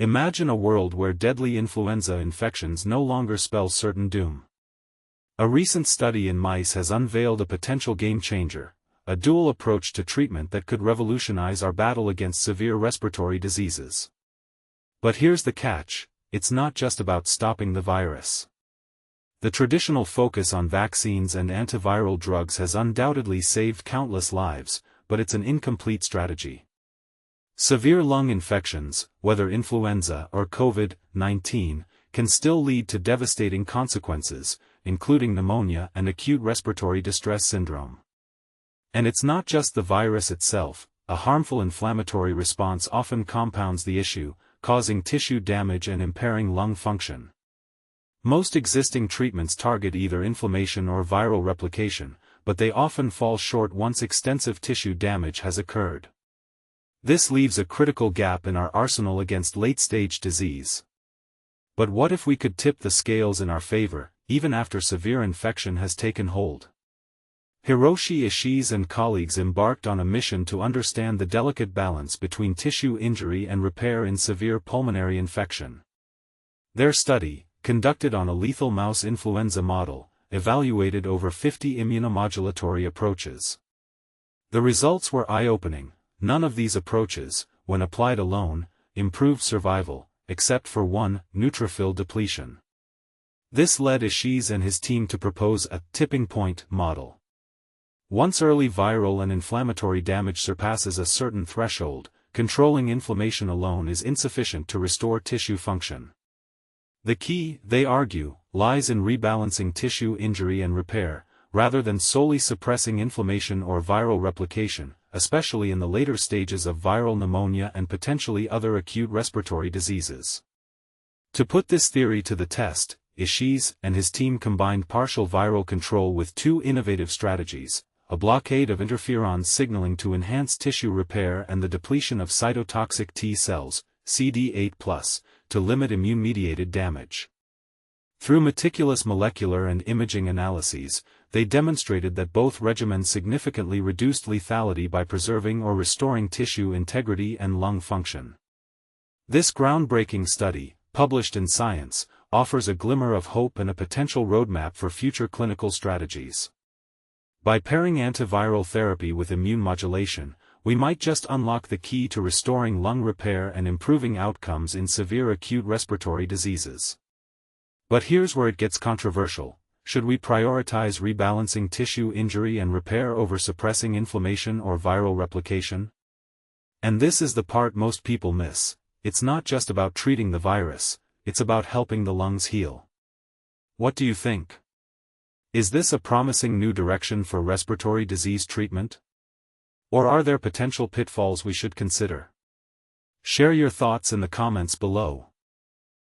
Imagine a world where deadly influenza infections no longer spell certain doom. A recent study in mice has unveiled a potential game-changer, a dual approach to treatment that could revolutionize our battle against severe respiratory diseases. But here's the catch, it's not just about stopping the virus. The traditional focus on vaccines and antiviral drugs has undoubtedly saved countless lives, but it's an incomplete strategy. Severe lung infections, whether influenza or COVID-19, can still lead to devastating consequences, including pneumonia and acute respiratory distress syndrome. And it's not just the virus itself, a harmful inflammatory response often compounds the issue, causing tissue damage and impairing lung function. Most existing treatments target either inflammation or viral replication, but they often fall short once extensive tissue damage has occurred. This leaves a critical gap in our arsenal against late-stage disease. But what if we could tip the scales in our favor, even after severe infection has taken hold? Hiroshi Ichise and colleagues embarked on a mission to understand the delicate balance between tissue injury and repair in severe pulmonary infection. Their study, conducted on a lethal mouse influenza model, evaluated over 50 immunomodulatory approaches. The results were eye-opening. None of these approaches, when applied alone, improved survival, except for one, neutrophil depletion. This led Ichise and his team to propose a tipping point model. Once early viral and inflammatory damage surpasses a certain threshold, controlling inflammation alone is insufficient to restore tissue function. The key, they argue, lies in rebalancing tissue injury and repair, rather than solely suppressing inflammation or viral replication, especially in the later stages of viral pneumonia and potentially other acute respiratory diseases. To put this theory to the test, Ichise and his team combined partial viral control with two innovative strategies, a blockade of interferon signaling to enhance tissue repair and the depletion of cytotoxic T cells, CD8+, to limit immune-mediated damage. Through meticulous molecular and imaging analyses, they demonstrated that both regimens significantly reduced lethality by preserving or restoring tissue integrity and lung function. This groundbreaking study, published in Science, offers a glimmer of hope and a potential roadmap for future clinical strategies. By pairing antiviral therapy with immune modulation, we might just unlock the key to restoring lung repair and improving outcomes in severe acute respiratory diseases. But here's where it gets controversial. Should we prioritize rebalancing tissue injury and repair over suppressing inflammation or viral replication? And this is the part most people miss. It's not just about treating the virus, it's about helping the lungs heal. What do you think? Is this a promising new direction for respiratory disease treatment? Or are there potential pitfalls we should consider? Share your thoughts in the comments below.